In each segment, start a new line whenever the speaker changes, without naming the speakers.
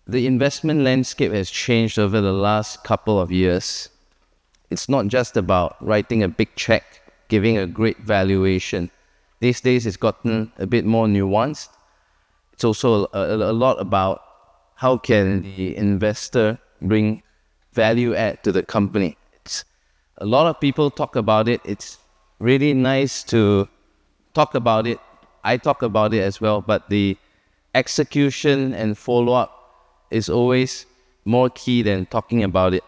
the investment landscape has changed over the last couple of years. It's not just about writing a big check, giving a great valuation. These days, it's gotten a bit more nuanced. It's also a lot about how can the investor bring value add to the company. A lot of people talk about it. It's really nice to talk about it. I talk about it as well, but the execution and follow-up is always more key than talking about it.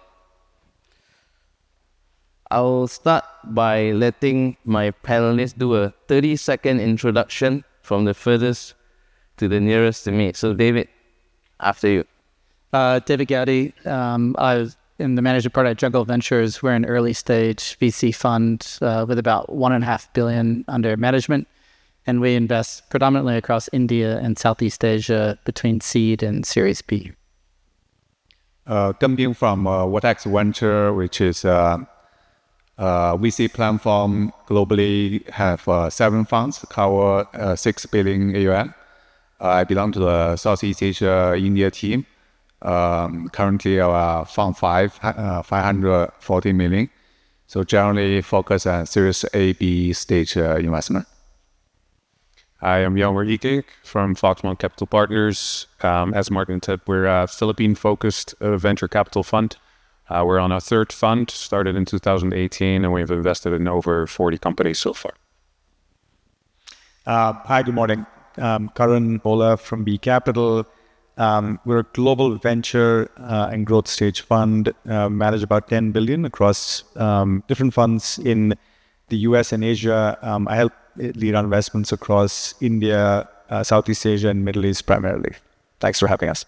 I'll start by letting my panelists do a 30-second introduction from the furthest to the nearest to me. So David, after you.
David Gowdey. I am the managing partner at Genping Ventures. We're an early stage VC fund with about $1.5 billion under management. And we invest predominantly across India and Southeast Asia between seed and Series B.
Genping from Vertex Ventures, which is a VC platform globally, have 7 funds, cover 6 billion AUM. I belong to the Southeast Asia India team. Currently, our Fund 5, 540 million. So generally focus on Series A, B stage investment.
I am Jelmer David Ikink from Foxmont Capital Partners. As Martin said, we're a Philippine-focused venture capital fund. We're on our 3rd fund, started in 2018, and we've invested in over 40 companies so far.
Hi, good morning. Karan Mohla from B Capital. We're a global venture and growth stage fund, manage about 10 billion across different funds in the US and Asia. I help lead our investments across India, Southeast Asia, and Middle East primarily. Thanks for having us.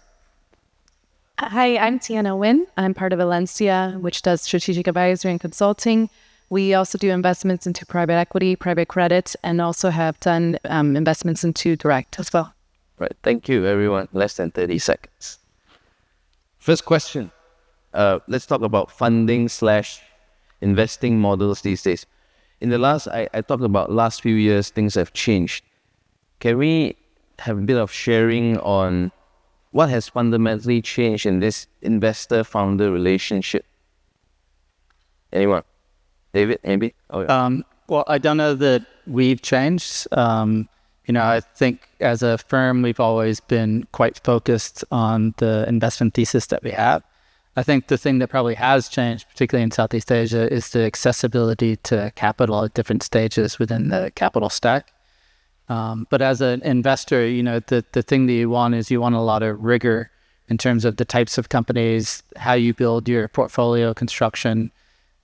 Hi, I'm Tianna Nguyen. I'm part of Alensia, which does strategic advisory and consulting. We also do investments into private equity, private credit, and also have done investments into direct as well.
Right. Thank you, everyone. Less than 30 seconds. First question. Let's talk about funding/investing models these days. In the I talked about last few years, things have changed. Can we have a bit of sharing on what has fundamentally changed in this investor-founder relationship? Anyone? David, maybe? Oh, yeah.
Well, I don't know that we've changed. I think as a firm, we've always been quite focused on the investment thesis that we have. I think the thing that probably has changed, particularly in Southeast Asia, is the accessibility to capital at different stages within the capital stack. But as an investor, the thing that you want is you want a lot of rigor in terms of the types of companies, how you build your portfolio construction.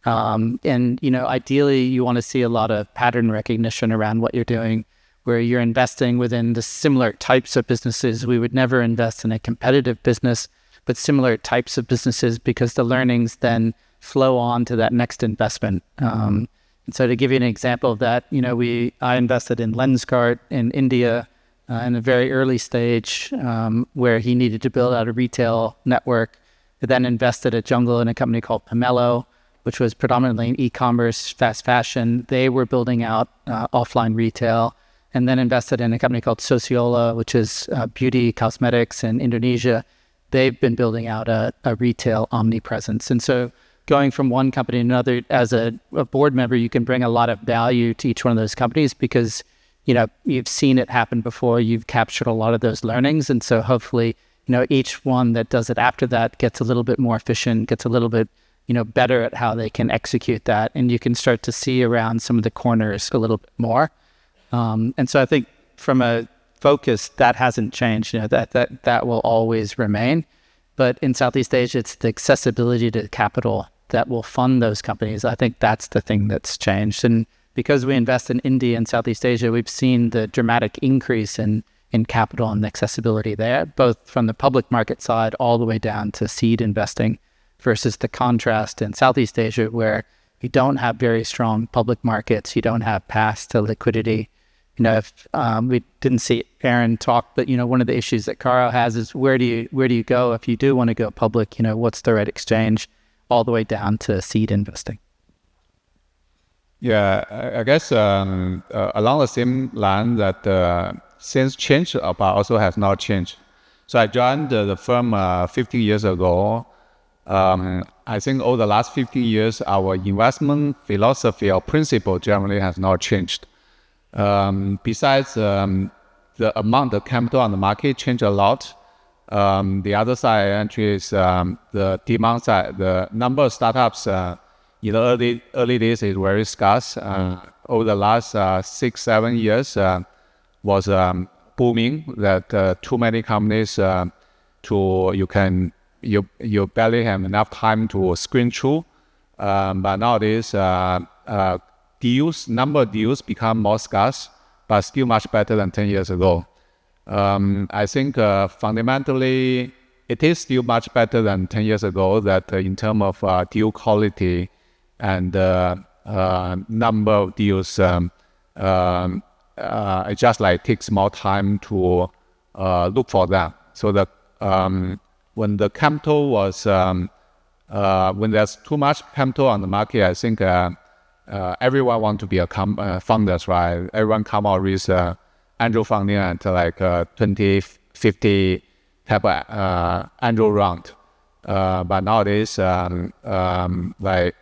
And ideally, you want to see a lot of pattern recognition around what you're doing, where you're investing within the similar types of businesses. We would never invest in a competitive business, but similar types of businesses, because the learnings then flow on to that next investment. And so to give you an example of that, I invested in Lenskart in India in a very early stage where he needed to build out a retail network. I then invested at Jungle in a company called Pomelo, which was predominantly in e-commerce, fast fashion. They were building out offline retail, and then invested in a company called Sociola, which is beauty cosmetics in Indonesia. They've been building out a retail omnipresence. And so going from one company to another, as a board member, you can bring a lot of value to each one of those companies because, you've seen it happen before. You've captured a lot of those learnings. And so hopefully, each one that does it after that gets a little bit more efficient, gets a little bit, better at how they can execute that. And you can start to see around some of the corners a little bit more. And so I think from a focus, that hasn't changed. That will always remain. But in Southeast Asia, it's the accessibility to capital that will fund those companies. I think that's the thing that's changed. And because we invest in India and Southeast Asia, we've seen the dramatic increase in capital and accessibility there, both from the public market side all the way down to seed investing, versus the contrast in Southeast Asia, where you don't have very strong public markets, you don't have paths to liquidity. If we didn't see Aaron talk, but one of the issues that Caro has is where do you go if you do want to go public? What's the right exchange, all the way down to seed investing.
Yeah, I guess along the same line that since change, but also has not changed. So I joined the firm 15 years ago. I think over the last 15 years, our investment philosophy or principle generally has not changed. Besides the amount of capital on the market changed a lot, the other side actually is the demand side. The number of startups in the early days is very scarce. Over the last 6-7 years was booming. That too many companies you barely have enough time to screen through. But nowadays number of deals become more scarce, but still much better than 10 years ago. I think fundamentally it is still much better than 10 years ago, that in terms of deal quality and number of deals, it just like takes more time to look for them. So that when the capital was, when there's too much capital on the market, I think everyone want to be a founders, right? Everyone come out with angel funding at like 20, 50 type of angel round. But nowadays, like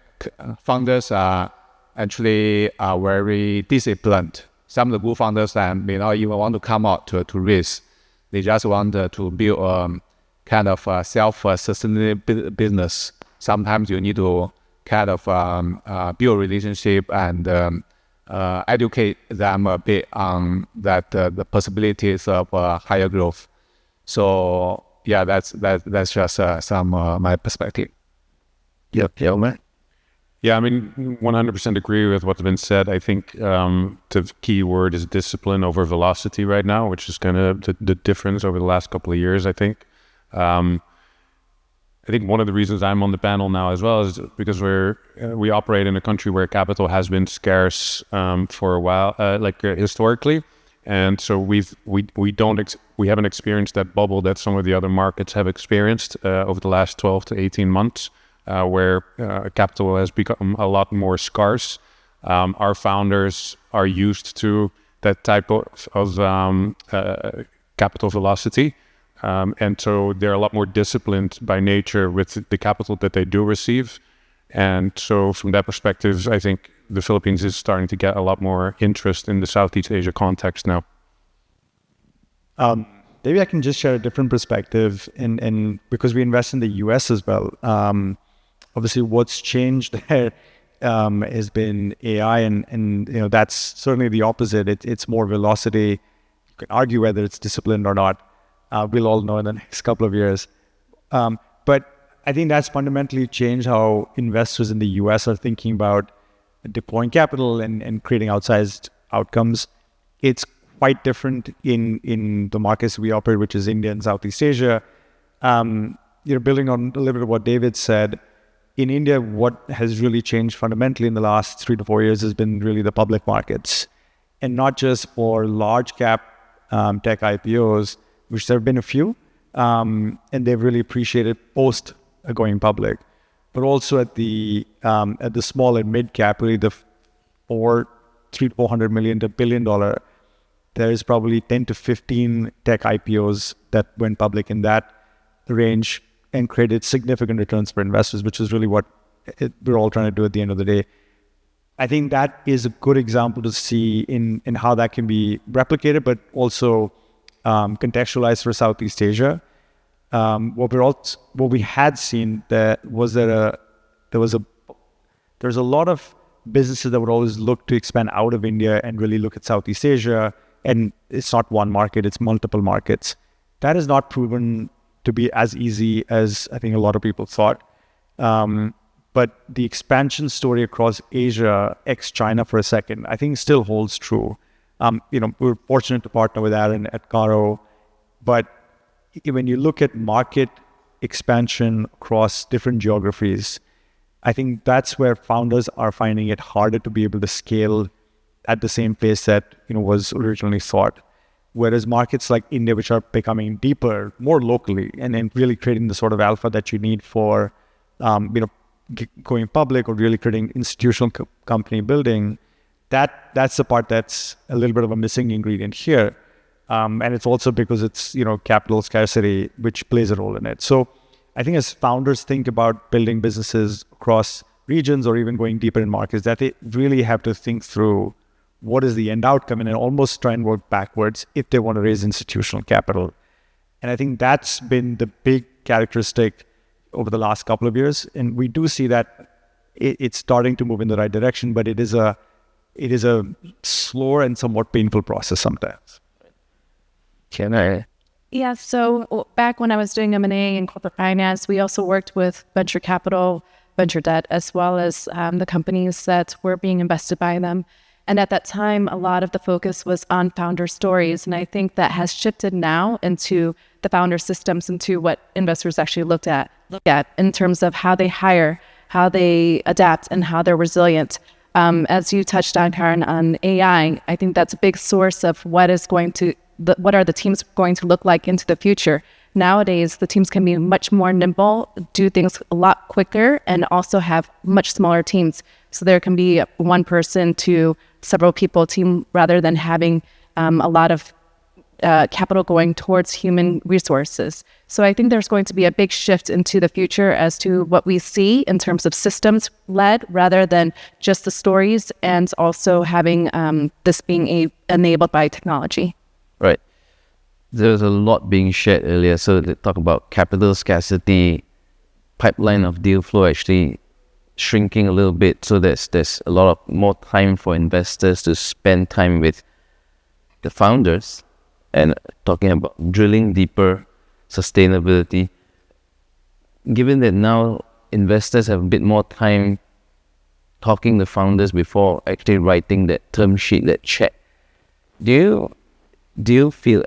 founders are actually very disciplined. Some of the good founders may not even want to come out to risk. They just want to build kind of self-sustaining business. Sometimes you need to kind of build a relationship and educate them a bit on that the possibilities of higher growth. So yeah, that's just some my perspective.
Yep, Jelmer.
Yeah, I mean, 100% agree with what's been said. I think the key word is discipline over velocity right now, which is kind of the difference over the last couple of years, I think. I think one of the reasons I'm on the panel now as well is because we operate in a country where capital has been scarce for a while, historically, and so we haven't experienced that bubble that some of the other markets have experienced over the last 12 to 18 months, where capital has become a lot more scarce. Our founders are used to that type of capital velocity. And so they're a lot more disciplined by nature with the capital that they do receive. And so from that perspective, I think the Philippines is starting to get a lot more interest in the Southeast Asia context now.
Maybe I can just share a different perspective, and because we invest in the US as well. Obviously, what's changed there has been AI, and that's certainly the opposite. It's more velocity. You can argue whether it's disciplined or not. We'll all know in the next couple of years. But I think that's fundamentally changed how investors in the US are thinking about deploying capital and creating outsized outcomes. It's quite different in the markets we operate, which is India and Southeast Asia. Building on a little bit of what David said, in India, what has really changed fundamentally in the last 3 to 4 years has been really the public markets. And not just for large cap tech IPOs, which there have been a few, and they've really appreciated post going public, but also at the small and mid cap, really the $300 to $400 million to $1 billion, there is probably 10 to 15 tech IPOs that went public in that range and created significant returns for investors, which is really what we're all trying to do at the end of the day. I think that is a good example to see in how that can be replicated, but also contextualized for Southeast Asia. What we had seen there's a lot of businesses that would always look to expand out of India and really look at Southeast Asia, and it's not one market, it's multiple markets. That has not proven to be as easy as I think a lot of people thought. But the expansion story across Asia, ex-China for a second, I think still holds true. We're fortunate to partner with Aaron at Caro, but when you look at market expansion across different geographies, I think that's where founders are finding it harder to be able to scale at the same pace that was originally thought. Whereas markets like India, which are becoming deeper, more locally, and then really creating the sort of alpha that you need for going public or really creating institutional company building, that's the part that's a little bit of a missing ingredient here. And it's also because it's, capital scarcity, which plays a role in it. So I think as founders think about building businesses across regions or even going deeper in markets, that they really have to think through what is the end outcome and then almost try and work backwards if they want to raise institutional capital. And I think that's been the big characteristic over the last couple of years. And we do see that it's starting to move in the right direction, but it is a slower and somewhat painful process sometimes.
Can I?
Yeah, so back when I was doing M&A and corporate finance, we also worked with venture capital, venture debt, as well as the companies that were being invested by them. And at that time, a lot of the focus was on founder stories. And I think that has shifted now into the founder systems, into what investors actually look at in terms of how they hire, how they adapt, and how they're resilient. As you touched on, Karan, on AI, I think that's a big source of what are the teams going to look like into the future. Nowadays, the teams can be much more nimble, do things a lot quicker, and also have much smaller teams. So there can be one person to several people team rather than having a lot of capital going towards human resources. So I think there's going to be a big shift into the future as to what we see in terms of systems led rather than just the stories, and also having this being enabled by technology.
Right. There was a lot being shared earlier. So they talk about capital scarcity, pipeline of deal flow actually shrinking a little bit. So there's a lot of more time for investors to spend time with the founders, and talking about drilling deeper, sustainability. Given that now investors have a bit more time talking to founders before actually writing that term sheet, that check, do you feel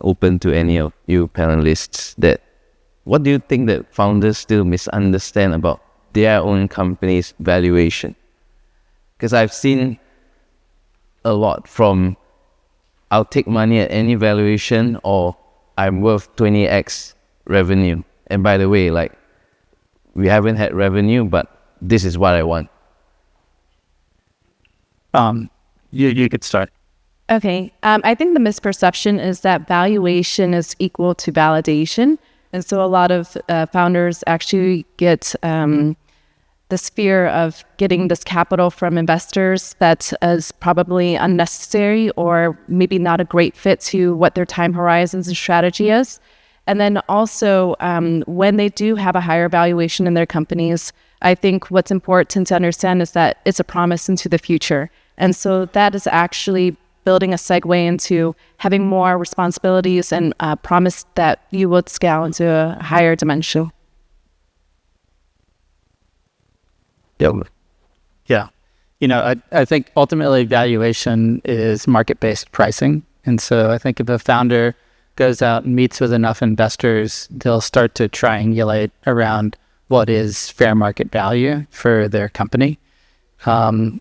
open to any of you panelists that what do you think that founders still misunderstand about their own company's valuation? Because I've seen a lot from I'll take money at any valuation, or I'm worth 20x revenue. And by the way, like, we haven't had revenue, but this is what I want.
You could start.
Okay. I think the misperception is that valuation is equal to validation. And so a lot of founders actually get this fear of getting this capital from investors that is probably unnecessary or maybe not a great fit to what their time horizons and strategy is. And then also when they do have a higher valuation in their companies, I think what's important to understand is that it's a promise into the future. And so that is actually building a segue into having more responsibilities and promise that you would scale into a higher dimension.
Yeah. I think ultimately valuation is market-based pricing. And so I think if a founder goes out and meets with enough investors, they'll start to triangulate around what is fair market value for their company. I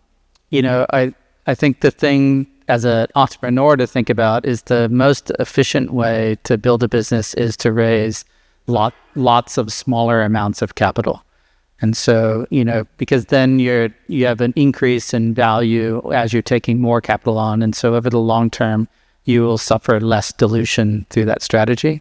think the thing as an entrepreneur to think about is the most efficient way to build a business is to raise lots of smaller amounts of capital. And so, because then you have an increase in value as you're taking more capital on. And so over the long term, you will suffer less dilution through that strategy.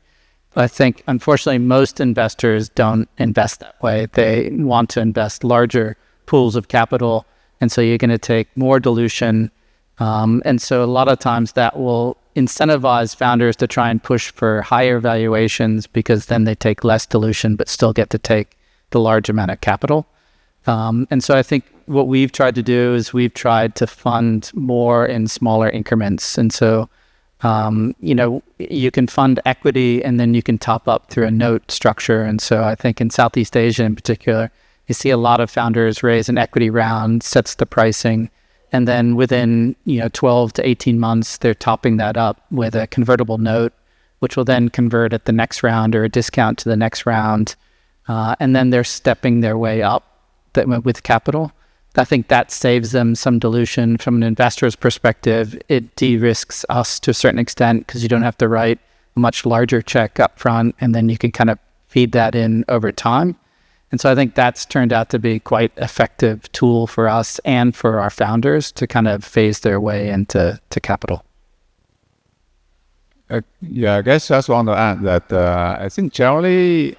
I think, unfortunately, most investors don't invest that way. They want to invest larger pools of capital. And so you're going to take more dilution. And so a lot of times that will incentivize founders to try and push for higher valuations, because then they take less dilution but still get to take the large amount of capital. And so I think what we've tried to do is we've tried to fund more in smaller increments. And so, you can fund equity and then you can top up through a note structure. And so I think in Southeast Asia in particular, you see a lot of founders raise an equity round, sets the pricing, and then within 12 to 18 months, they're topping that up with a convertible note, which will then convert at the next round or a discount to the next round. And then they're stepping their way up with capital. I think that saves them some dilution from an investor's perspective. It de-risks us to a certain extent because you don't have to write a much larger check up front, and then you can kind of feed that in over time. And so I think that's turned out to be quite effective tool for us and for our founders to kind of phase their way into capital.
Yeah, I guess just want to add that I think generally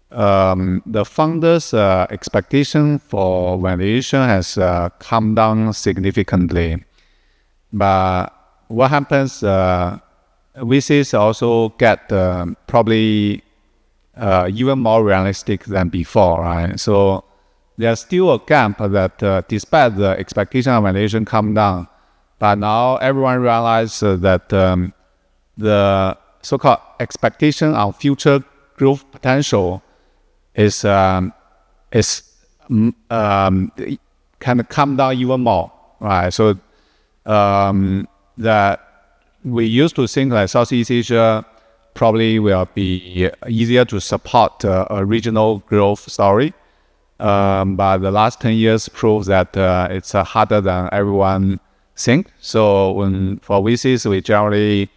the founders' expectation for valuation has come down significantly. But what happens, VCs also get probably even more realistic than before, right? So there's still a gap that despite the expectation of valuation come down, but now everyone realizes that the so-called expectation of future growth potential is kind of come down even more, right? So that we used to think like Southeast Asia probably will be easier to support a regional growth story. But the last 10 years proves that it's harder than everyone think. So for VCs, we generally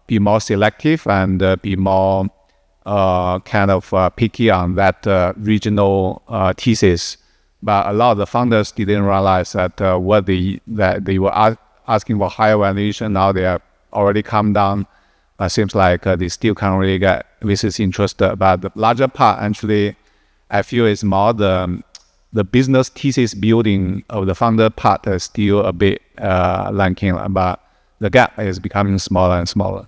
be more selective and be more picky on that regional thesis. But a lot of the founders didn't realize that that they were asking for higher valuation. Now they are already come down. Seems like they still can't really get VCs interested. But the larger part, actually, I feel is more the business thesis building of the founder part is still a bit lacking. But the gap is becoming smaller and smaller.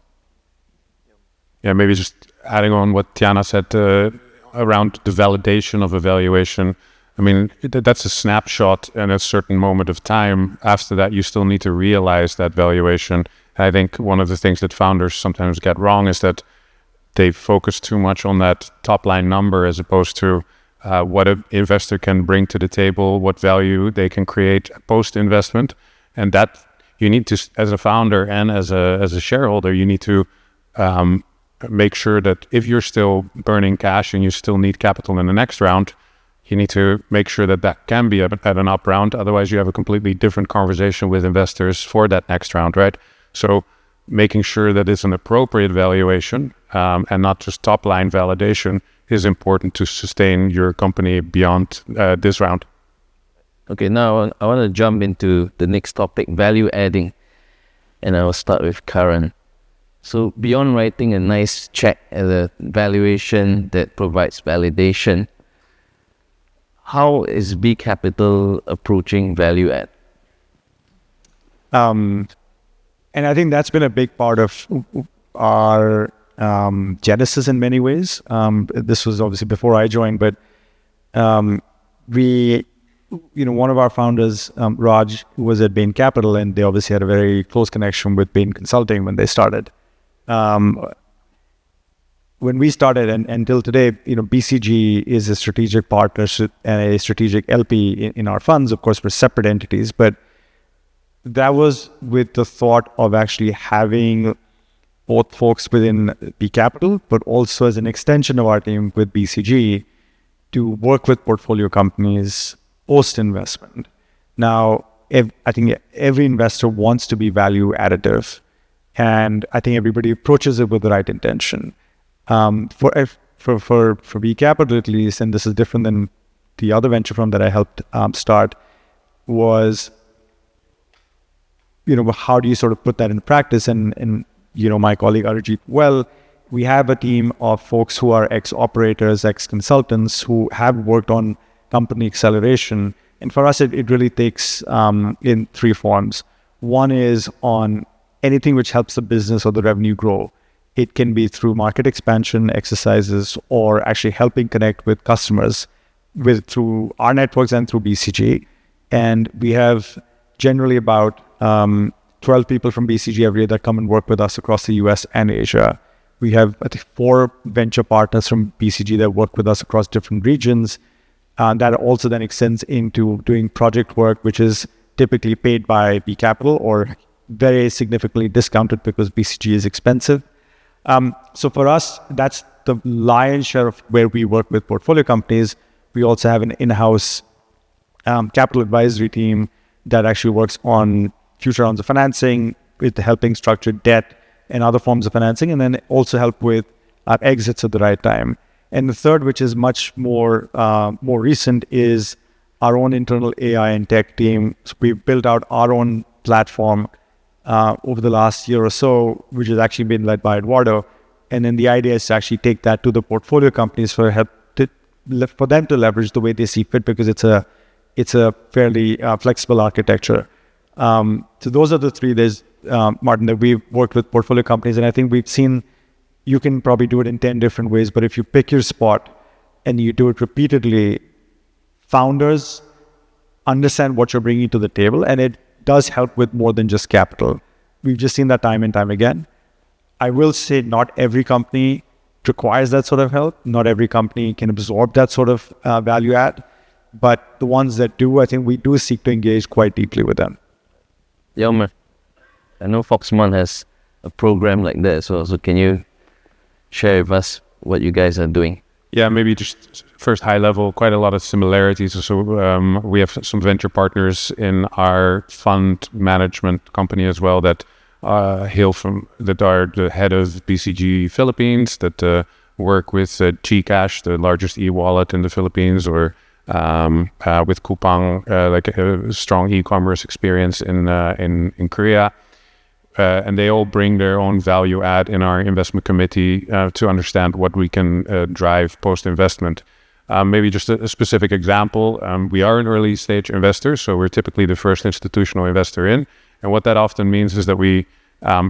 Yeah, maybe just adding on what Tianna said around the validation of a valuation. I mean, that's a snapshot and a certain moment of time. After that, you still need to realize that valuation. And I think one of the things that founders sometimes get wrong is that they focus too much on that top line number as opposed to what an investor can bring to the table, what value they can create post investment, and that you need to, as a founder and as a shareholder, you need to make sure that if you're still burning cash and you still need capital in the next round, you need to make sure that that can be at an up round. Otherwise, you have a completely different conversation with investors for that next round, right? So making sure that it's an appropriate valuation and not just top line validation is important to sustain your company beyond this round.
Okay, now I want to jump into the next topic, value adding. And I will start with Karan. So beyond writing a nice check at a valuation that provides validation, how is B Capital approaching value add?
And I think that's been a big part of our genesis in many ways. This was obviously before I joined, but one of our founders, Raj, was at Bain Capital, and they obviously had a very close connection with Bain Consulting when they started. When we started and until today, BCG is a strategic partnership and a strategic LP in our funds. Of course, we're separate entities, but that was with the thought of actually having both folks within B Capital, but also as an extension of our team with BCG to work with portfolio companies post-investment. Now, I think every investor wants to be value additive, and I think everybody approaches it with the right intention. For B Capital at least, and this is different than the other venture firm that I helped start, was how do you sort of put that in practice? And my colleague Arijit, we have a team of folks who are ex-operators, ex-consultants who have worked on company acceleration. And for us, it really takes in three forms. One is on anything which helps the business or the revenue grow. It can be through market expansion exercises or actually helping connect with customers through our networks and through BCG. And we have generally about 12 people from BCG every year that come and work with us across the US and Asia. We have, I think, 4 venture partners from BCG that work with us across different regions. That also then extends into doing project work, which is typically paid by B Capital or very significantly discounted because BCG is expensive. So for us, that's the lion's share of where we work with portfolio companies. We also have an in-house capital advisory team that actually works on future rounds of financing, with helping structure debt and other forms of financing, and then also help with exits at the right time. And the third, which is much more recent, is our own internal AI and tech team. So we've built out our own platform over the last year or so, which has actually been led by Eduardo. And then the idea is to actually take that to the portfolio companies for them to leverage the way they see fit, because it's a fairly flexible architecture. So those are the three. There's Martin, that we've worked with portfolio companies, and I think we've seen you can probably do it in 10 different ways. But if you pick your spot and you do it repeatedly, founders understand what you're bringing to the table, and it does help with more than just capital. We've just seen that time and time again. I will say not every company requires that sort of help. Not every company can absorb that sort of value add. But the ones that do, I think we do seek to engage quite deeply with them.
Jelmer, I know Foxmont has a program like that, so can you share with us what you guys are doing?
Yeah, maybe just first high level, quite a lot of similarities. So we have some venture partners in our fund management company as well that hail from, that are the head of BCG Philippines, that work with GCash, the largest e-wallet in the Philippines, or with Coupang, like a strong e-commerce experience in Korea. And they all bring their own value add in our investment committee to understand what we can drive post-investment. Maybe just a specific example, we are an early stage investor, so we're typically the first institutional investor in. And what that often means is that we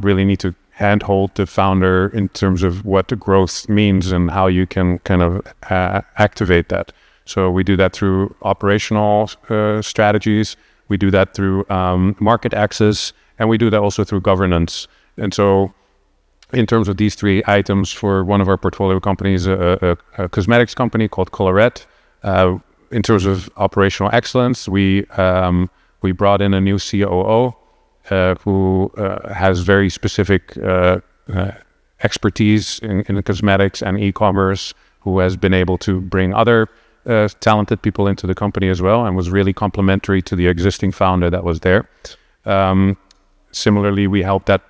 really need to handhold the founder in terms of what the growth means and how you can kind of activate that. So we do that through operational strategies, we do that through market access, and we do that also through governance. And so in terms of these three items, for one of our portfolio companies, a cosmetics company called Colorette, in terms of operational excellence, we brought in a new COO who has very specific expertise in the cosmetics and e-commerce, who has been able to bring other talented people into the company as well, and was really complementary to the existing founder that was there. Similarly, we helped that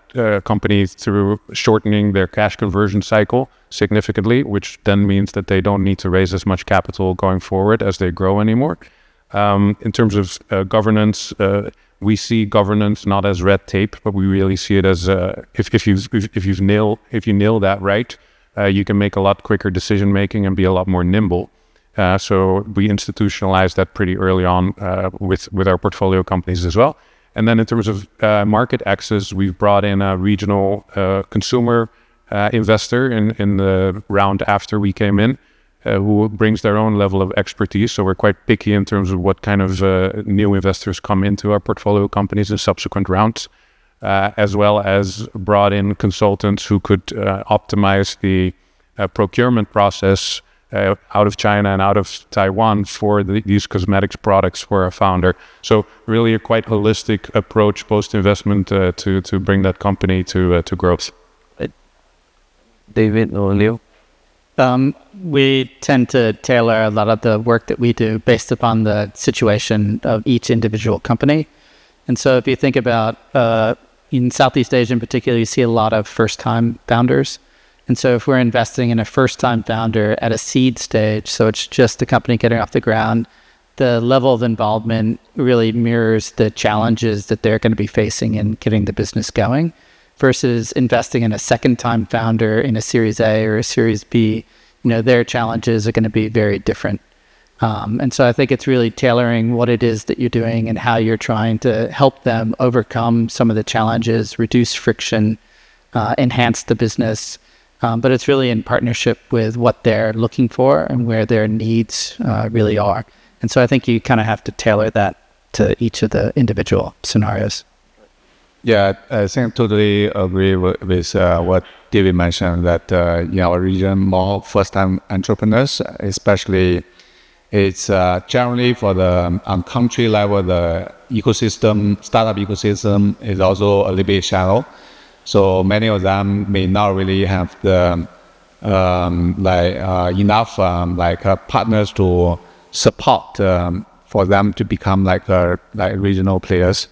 company through shortening their cash conversion cycle significantly, which then means that they don't need to raise as much capital going forward as they grow anymore. In terms of governance, we see governance not as red tape, but we really see it as if you nail that right, you can make a lot quicker decision making and be a lot more nimble. So we institutionalized that pretty early on with our portfolio companies as well. And then in terms of market access, we've brought in a regional consumer investor in the round after we came in, who brings their own level of expertise. So we're quite picky in terms of what kind of new investors come into our portfolio companies in subsequent rounds, as well as brought in consultants who could optimize the procurement process out of China and out of Taiwan for these cosmetics products for our founder. So really a quite holistic approach post-investment to bring that company to growth.
David or Liu?
We tend to tailor a lot of the work that we do based upon the situation of each individual company. And so if you think about in Southeast Asia in particular, you see a lot of first-time founders. And so if we're investing in a first-time founder at a seed stage, so it's just the company getting off the ground, the level of involvement really mirrors the challenges that they're going to be facing in getting the business going, versus investing in a second-time founder in a Series A or a Series B. Their challenges are going to be very different. And so I think it's really tailoring what it is that you're doing and how you're trying to help them overcome some of the challenges, reduce friction, enhance the business. But it's really in partnership with what they're looking for and where their needs really are. And so I think you kind of have to tailor that to each of the individual scenarios.
Yeah, I think totally agree with what David mentioned, that in our region, more first-time entrepreneurs, especially it's generally for the country level, the startup ecosystem is also a little bit shallow. So many of them may not really have the enough partners to support for them to become like regional players.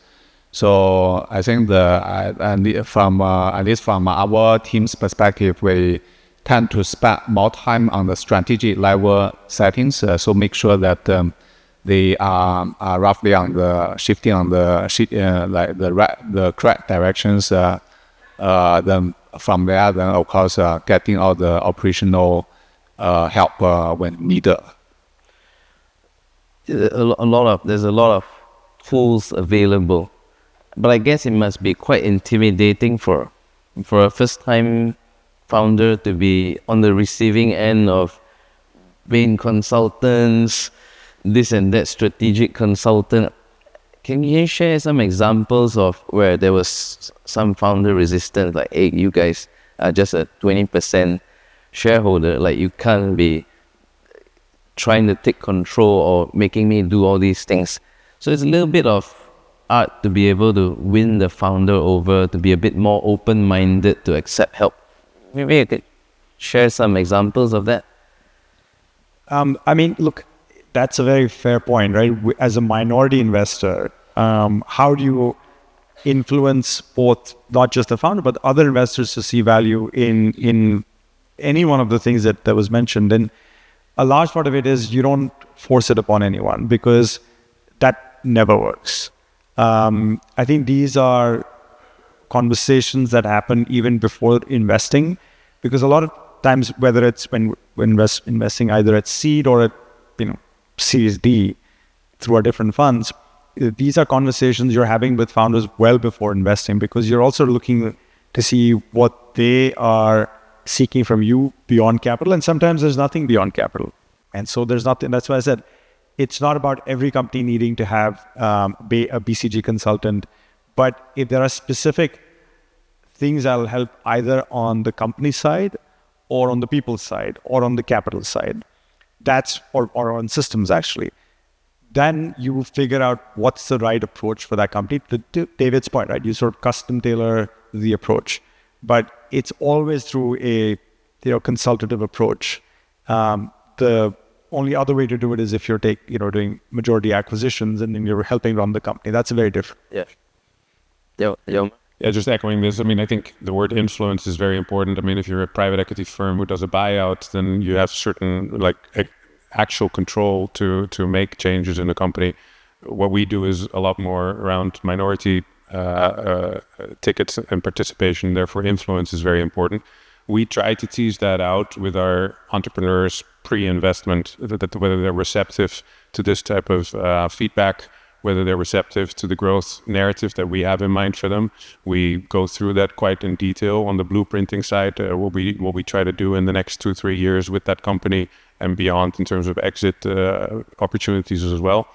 So I think at least from our team's perspective, we tend to spend more time on the strategic level settings. So make sure that they are roughly on the shifting on the like the correct directions. Then from there, then of course getting all the operational help when needed.
There's a lot of tools available, but I guess it must be quite intimidating for a first-time founder to be on the receiving end of being consultants, this and that strategic consultant. Can you share some examples of where there was some founder resistance, like, hey, you guys are just a 20% shareholder, like you can't be trying to take control or making me do all these things. So it's a little bit of art to be able to win the founder over, to be a bit more open-minded, to accept help. Maybe you could share some examples of that.
I mean, look, that's a very fair point, right? As a minority investor, how do you influence both, not just the founder, but other investors to see value in any one of the things that was mentioned? And a large part of it is you don't force it upon anyone, because that never works. I think these are conversations that happen even before investing, because a lot of times, whether it's when investing either at seed or at Series D through our different funds, these are conversations you're having with founders well before investing, because you're also looking to see what they are seeking from you beyond capital. And sometimes there's nothing beyond capital. And so there's nothing. That's why I said it's not about every company needing to have a BCG consultant, but if there are specific things that'll help either on the company side or on the people side or on the capital side, or on systems actually, then you figure out what's the right approach for that company. To David's point, right? You sort of custom tailor the approach, but it's always through a consultative approach. The only other way to do it is if you're doing majority acquisitions and then you're helping run the company. That's very different.
Yeah.
Yeah, just echoing this. I mean, I think the word influence is very important. I mean, if you're a private equity firm who does a buyout, then you have certain actual control to make changes in the company. What we do is a lot more around minority tickets and participation. Therefore, influence is very important. We try to tease that out with our entrepreneurs pre-investment, that whether they're receptive to this type of feedback, whether they're receptive to the growth narrative that we have in mind for them. We go through that quite in detail on the blueprinting side, what we try to do in the next 2-3 years with that company and beyond in terms of exit opportunities as well.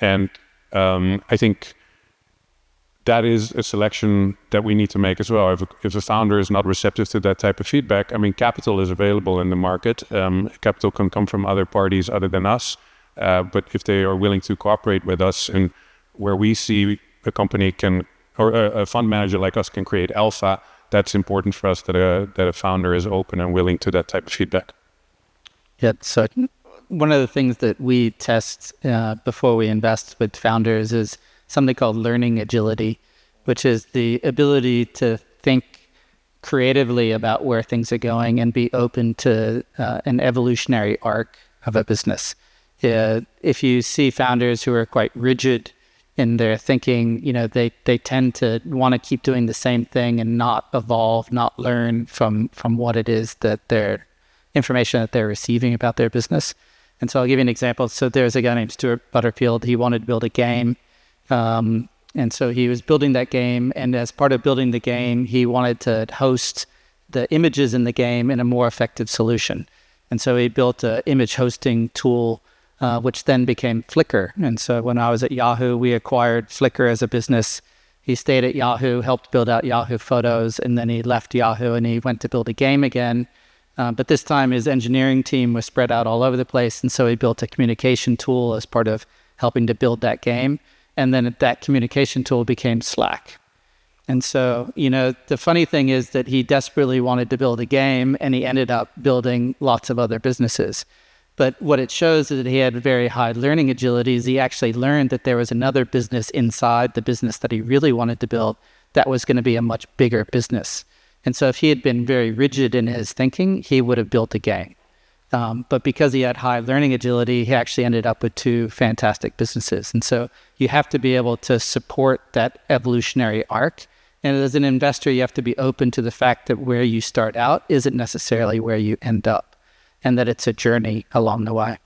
And I think that is a selection that we need to make as well. If a founder is not receptive to that type of feedback, I mean, capital is available in the market. Capital can come from other parties other than us. But if they are willing to cooperate with us, and where we see a company or a fund manager like us can create alpha, that's important for us that a founder is open and willing to that type of feedback.
Yeah, so one of the things that we test before we invest with founders is something called learning agility, which is the ability to think creatively about where things are going and be open to an evolutionary arc of a business. If you see founders who are quite rigid in their thinking, they tend to want to keep doing the same thing and not evolve, not learn from what it is that their information that they're receiving about their business. And so I'll give you an example. So there's a guy named Stuart Butterfield. He wanted to build a game. And so he was building that game. And as part of building the game, he wanted to host the images in the game in a more effective solution. And so he built an image hosting tool, which then became Flickr. And so when I was at Yahoo, we acquired Flickr as a business. He stayed at Yahoo, helped build out Yahoo Photos, and then he left Yahoo and he went to build a game again. But this time his engineering team was spread out all over the place. And so he built a communication tool as part of helping to build that game. And then that communication tool became Slack. And so, the funny thing is that he desperately wanted to build a game and he ended up building lots of other businesses. But what it shows is that he had very high learning agility. Is he actually learned that there was another business inside the business that he really wanted to build that was going to be a much bigger business. And so if he had been very rigid in his thinking, he would have built a game. But because he had high learning agility, he actually ended up with 2 fantastic businesses. And so you have to be able to support that evolutionary arc. And as an investor, you have to be open to the fact that where you start out isn't necessarily where you end up, and that it's a journey along the way.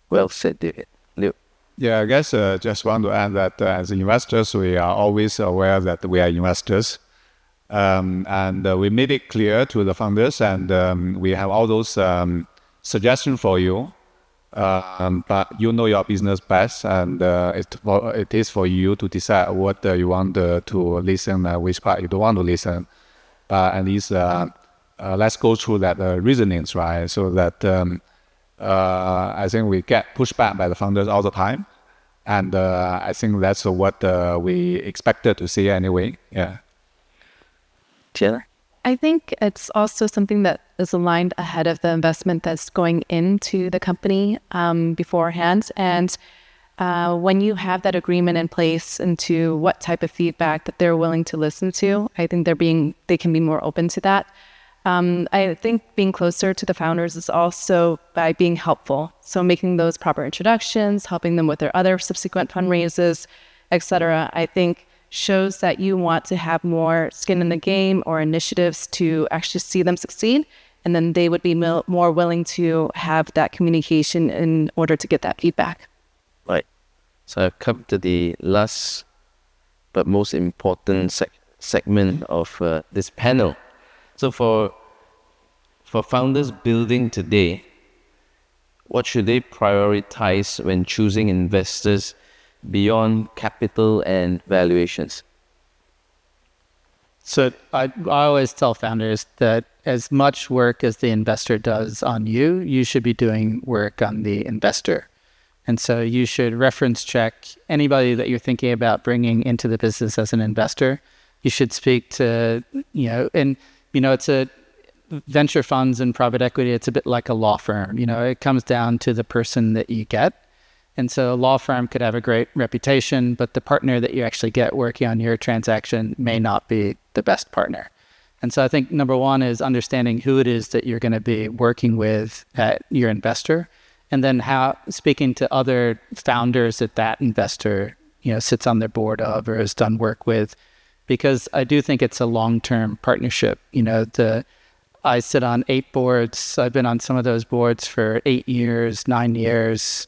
Well said, David. Liu.
Yeah, I guess just want to add that as investors, we are always aware that we are investors. And we made it clear to the founders, and we have all those suggestions for you. But you know your business best, and it is for you to decide what you want to listen, which part you don't want to listen. But at least let's go through that reasonings, right? So that I think we get pushback by the founders all the time. And I think that's what we expected to see anyway. Yeah.
Tianna?
I think it's also something that is aligned ahead of the investment that's going into the company beforehand. And when you have that agreement in place into what type of feedback that they're willing to listen to, I think they can be more open to that. I think being closer to the founders is also by being helpful. So making those proper introductions, helping them with their other subsequent fundraisers, etc. I think shows that you want to have more skin in the game or initiatives to actually see them succeed. And then they would be more willing to have that communication in order to get that feedback.
Right. So I've come to the last but most important segment of this panel. So for founders building today, what should they prioritize when choosing investors beyond capital and valuations?
So I always tell founders that as much work as the investor does on you, you should be doing work on the investor. And so you should reference check anybody that you're thinking about bringing into the business as an investor. You should speak to, it's a venture funds and private equity. It's a bit like a law firm. It comes down to the person that you get. And so a law firm could have a great reputation, but the partner that you actually get working on your transaction may not be the best partner. And so I think number one is understanding who it is that you're going to be working with at your investor, and then speaking to other founders that investor, sits on their board of or has done work with, because I do think it's a long-term partnership. I sit on 8 boards. I've been on some of those boards for 8 years, 9 years,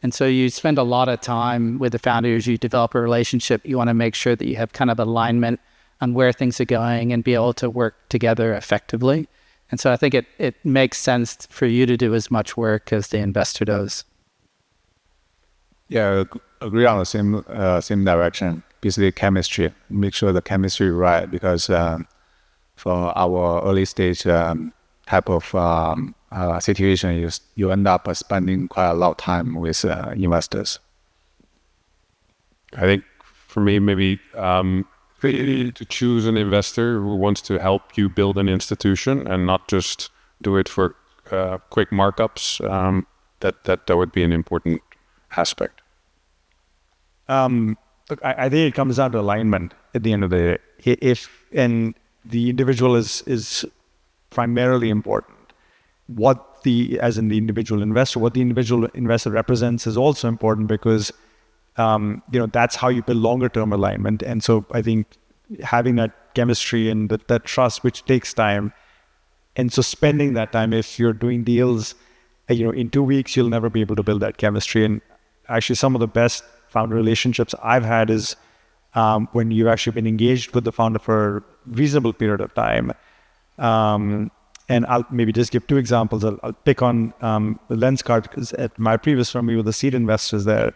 and so you spend a lot of time with the founders, you develop a relationship, you want to make sure that you have kind of alignment on where things are going and be able to work together effectively. And so I think it makes sense for you to do as much work as the investor does.
Yeah, agree on the same direction. Basically chemistry, make sure the chemistry is right, because for our early stage type of situation, you end up spending quite a lot of time with investors.
I think for me, maybe to choose an investor who wants to help you build an institution and not just do it for quick markups, that would be an important aspect.
Look, I think it comes down to alignment at the end of the day. And the individual is primarily important. As in the individual investor, what the individual investor represents is also important, because that's how you build longer term alignment. And so I think having that chemistry and that trust, which takes time, and so spending that time, if you're doing deals, in 2 weeks, you'll never be able to build that chemistry. And actually some of the best founder relationships I've had is when you've actually been engaged with the founder for a reasonable period of time. And I'll maybe just give 2 examples. I'll pick on the Lenscard, because at my previous firm, we were the seed investors there.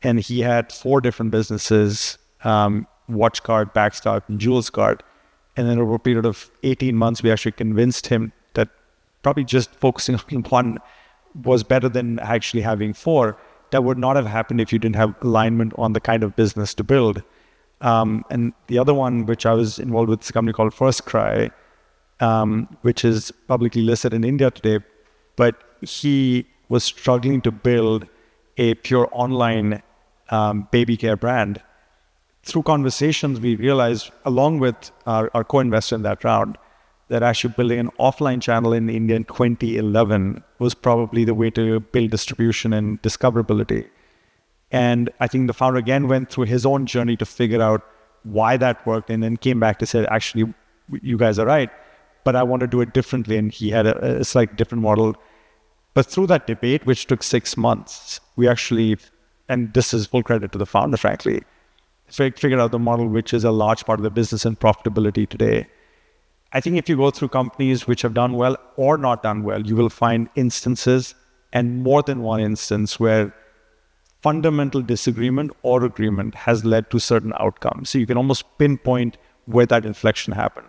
And he had 4 different businesses, WatchCard, Backstock, and JewelsCard. And then over a period of 18 months, we actually convinced him that probably just focusing on one was better than actually having 4. That would not have happened if you didn't have alignment on the kind of business to build. And the other one, which I was involved with, is a company called FirstCry, which is publicly listed in India today. But he was struggling to build a pure online baby care brand. Through conversations, we realized, along with our co-investor in that round, that actually building an offline channel in India in 2011 was probably the way to build distribution and discoverability. And I think the founder again went through his own journey to figure out why that worked, and then came back to say, actually, you guys are right, but I want to do it differently. And he had a slightly different model. But through that debate, which took 6 months, we actually, and this is full credit to the founder, frankly, figured out the model which is a large part of the business and profitability today. I think if you go through companies which have done well or not done well, you will find instances, and more than one instance, where fundamental disagreement or agreement has led to certain outcomes. So you can almost pinpoint where that inflection happened.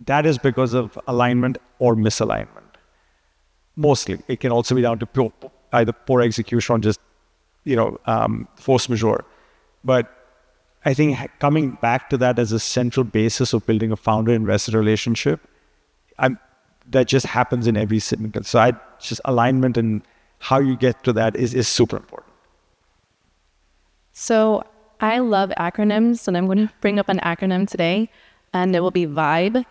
That is because of alignment or misalignment. Mostly. It can also be down to either poor execution or just, force majeure. But I think coming back to that as a central basis of building a founder-investor relationship, that just happens in every segment. So just alignment and how you get to that is super important.
So I love acronyms, and I'm going to bring up an acronym today, and it will be VIBE.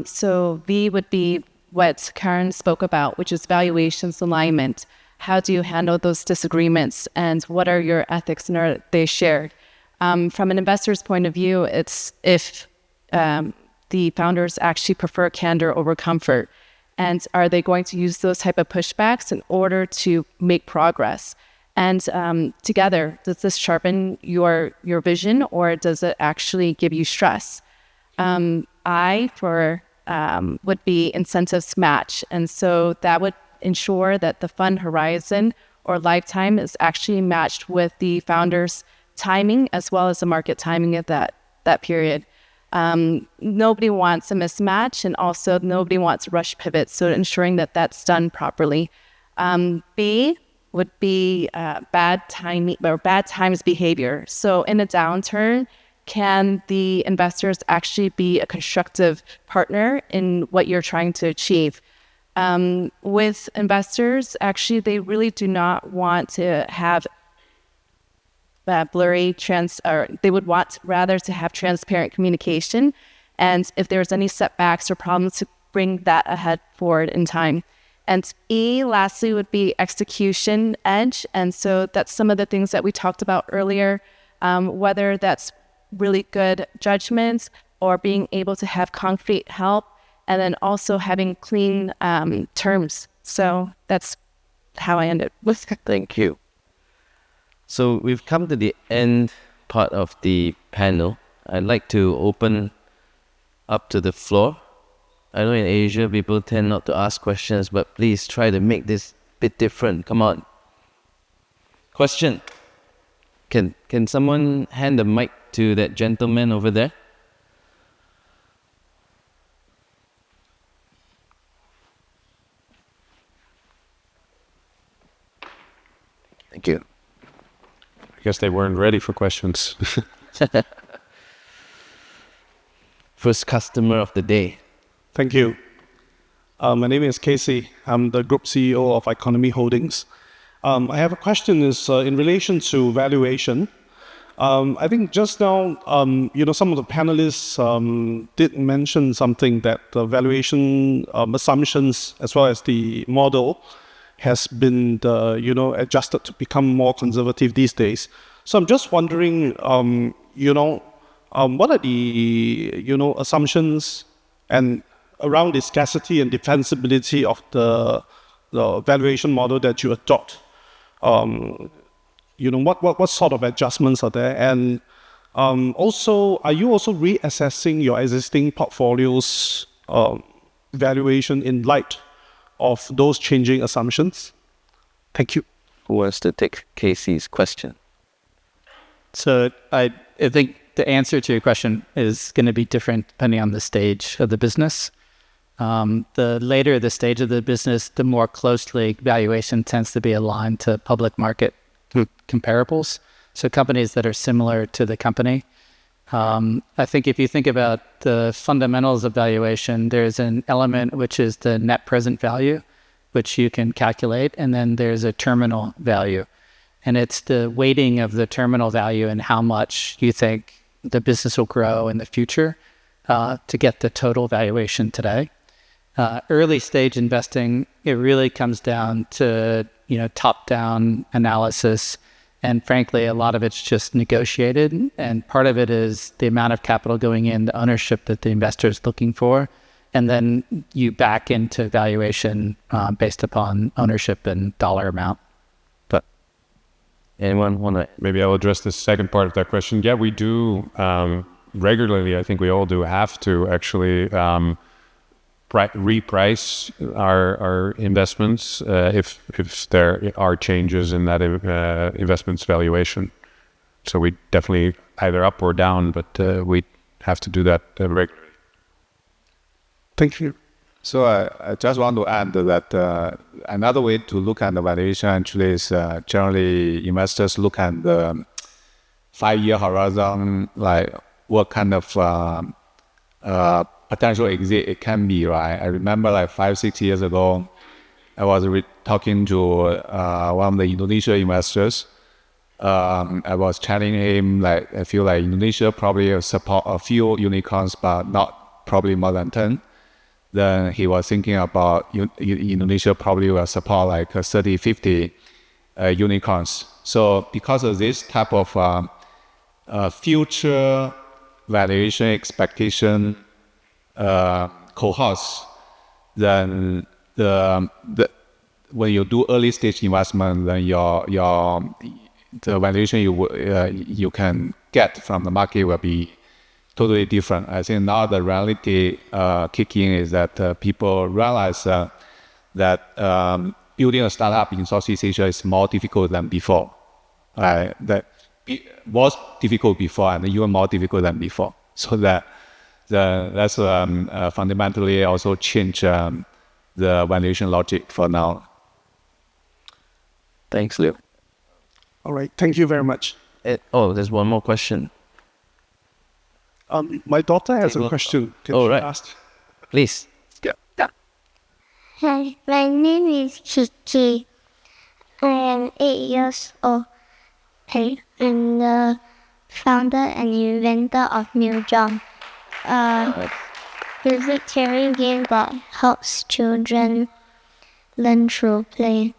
So V would be what Karan spoke about, which is valuations alignment. How do you handle those disagreements, and what are your ethics, and are they shared? From an investor's point of view, it's if the founders actually prefer candor over comfort, and are they going to use those type of pushbacks in order to make progress? And together, does this sharpen your vision, or does it actually give you stress? I would be incentives match. And so that would ensure that the fund horizon or lifetime is actually matched with the founder's timing as well as the market timing of that period. Nobody wants a mismatch, and also nobody wants rush pivots. So ensuring that that's done properly. B would be bad timing or bad times behavior. So in a downturn, can the investors actually be a constructive partner in what you're trying to achieve? With investors, actually, they really do not want to have blurry or they would want rather to have transparent communication. And if there's any setbacks or problems, to bring that ahead forward in time. And E, lastly, would be execution edge. And so that's some of the things that we talked about earlier, whether that's really good judgments or being able to have concrete help, and then also having clean terms. So that's how I ended with.
Thank you. So we've come to the end part of the panel. I'd like to open up to the floor. I know in Asia, people tend not to ask questions, but please try to make this a bit different. Come on. Question. Can someone hand the mic to that gentleman over there? Thank you.
I guess they weren't ready for questions.
First customer of the day.
Thank you. My name is Casey. I'm the Group CEO of Economy Holdings. I have a question in relation to valuation. I think just now, some of the panelists did mention something that the valuation assumptions as well as the model has been, adjusted to become more conservative these days. So I'm just wondering, what are the, assumptions and around the scarcity and defensibility of the valuation model that you adopt? What sort of adjustments are there? And also, are you also reassessing your existing portfolio's valuation in light of those changing assumptions? Thank you.
Who wants to take Casey's question?
So I think the answer to your question is going to be different depending on the stage of the business. The later the stage of the business, the more closely valuation tends to be aligned to public market comparables. So companies that are similar to the company. I think if you think about the fundamentals of valuation, there's an element which is the net present value, which you can calculate, and then there's a terminal value. And it's the weighting of the terminal value and how much you think the business will grow in the future to get the total valuation today. Early stage investing, it really comes down to, top-down analysis. And frankly, a lot of it's just negotiated. And part of it is the amount of capital going in, the ownership that the investor is looking for. And then you back into valuation based upon ownership and dollar amount.
But anyone want to?
Maybe I'll address the second part of that question. Yeah, we do regularly. I think we all do have to actually reprice our investments if there are changes in that investment's valuation. So we definitely either up or down, but we have to do that regularly.
Thank you.
So I just want to add that another way to look at the valuation actually is generally investors look at the 5-year horizon, like what kind of potential exit it can be, right? I remember like 5-6 years ago, I was talking to one of the Indonesia investors. I was telling him like I feel like Indonesia probably will support a few unicorns, but not probably more than 10. Then he was thinking about Indonesia probably will support like 30-50 unicorns. So because of this type of future valuation expectation cohorts, then when you do early stage investment, then the valuation you can get from the market will be totally different. I think now the reality kicking is that people realize that building a startup in Southeast Asia is more difficult than before. That was difficult before and even more difficult than before. So that's fundamentally also change the valuation logic for now.
Thanks, Liu.
All right. Thank you very much.
There's one more question.
My daughter has a question. Can she
right.
ask?
Please.
Hi, my name is Kiki. I am 8 years old. I'm the founder and inventor of Mujon, a vegetarian game that helps children learn through play.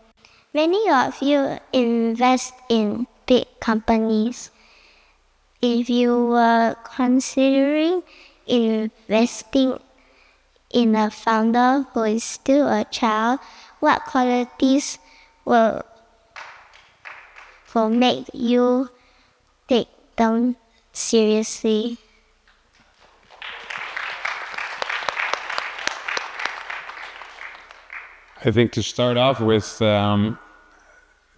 Many of you invest in big companies. If you were considering investing in a founder who is still a child, what qualities will make you take them seriously?
I think to start off with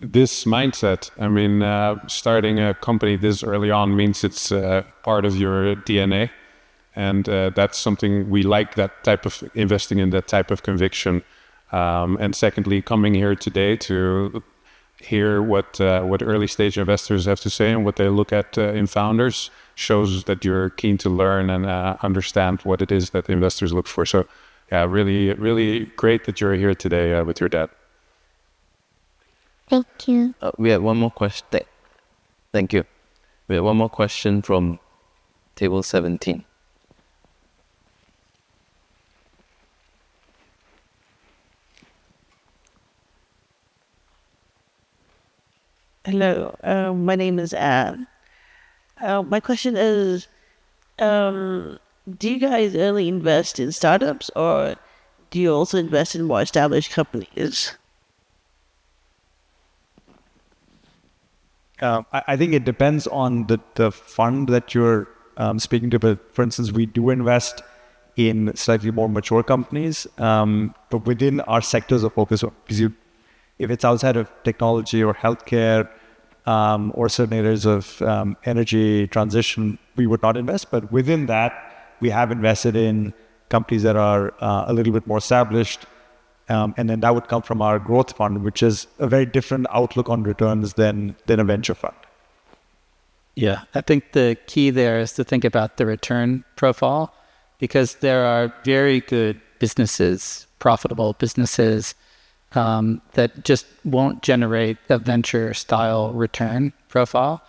this mindset, I mean, starting a company this early on means it's part of your DNA. And that's something we like, that type of investing in that type of conviction. And secondly, coming here today to hear what early stage investors have to say and what they look at in founders shows that you're keen to learn and understand what it is that investors look for. So yeah, really, really great that you're here today with your dad.
Thank you.
We have one more question. Thank you. We have one more question from table 17.
Hello, my name is Anne. My question is, do you guys only invest in startups or do you also invest in more established companies?
I think it depends on the fund that you're speaking to. But for instance, we do invest in slightly more mature companies, but within our sectors of focus. If it's outside of technology or healthcare or certain areas of energy transition, we would not invest. But within that, we have invested in companies that are a little bit more established. And then that would come from our growth fund, which is a very different outlook on returns than a venture fund.
Yeah, I think the key there is to think about the return profile, because there are very good businesses, profitable businesses, that just won't generate a venture style return profile.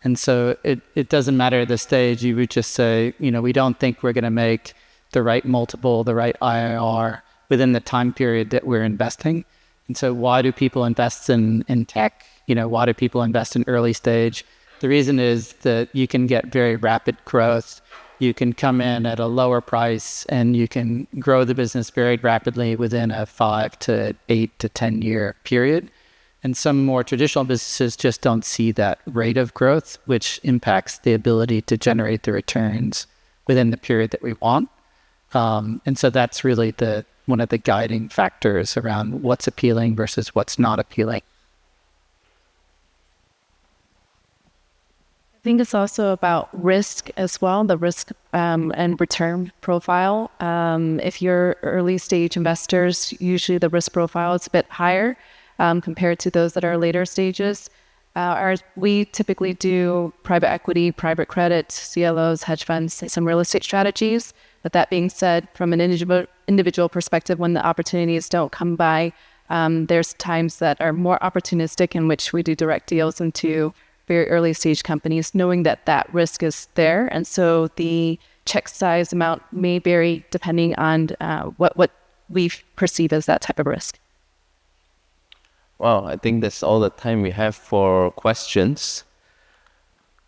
And so it doesn't matter at this stage. You would just say, we don't think we're going to make the right multiple, the right IRR within the time period that we're investing. And so why do people invest in tech? Why do people invest in early stage? The reason is that you can get very rapid growth. You can come in at a lower price and you can grow the business very rapidly within a 5 to 8 to 10 year period. And some more traditional businesses just don't see that rate of growth, which impacts the ability to generate the returns within the period that we want. And so that's really one of the guiding factors around what's appealing versus what's not appealing.
I think it's also about risk as well, the risk and return profile. If you're early stage investors, usually the risk profile is a bit higher compared to those that are later stages. We typically do private equity, private credit, CLOs, hedge funds, some real estate strategies. But that being said, from an individual perspective, when the opportunities don't come by, there's times that are more opportunistic in which we do direct deals into very early stage companies, knowing that risk is there. And so the check size amount may vary depending on what we perceive as that type of risk.
Well, I think that's all the time we have for questions.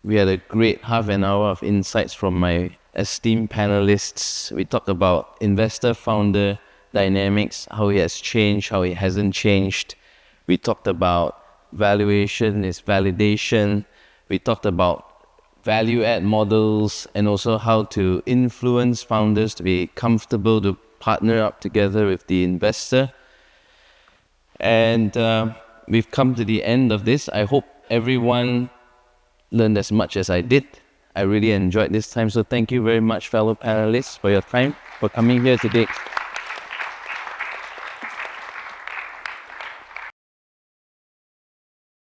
We had a great half an hour of insights from my esteemed panelists. We talked about investor-founder dynamics, how it has changed, how it hasn't changed. We talked about valuation is validation. We talked about value-add models and also how to influence founders to be comfortable to partner up together with the investor. And we've come to the end of this. I hope everyone learned as much as I did. I really enjoyed this time. So thank you very much, fellow panelists, for your time, for coming here today.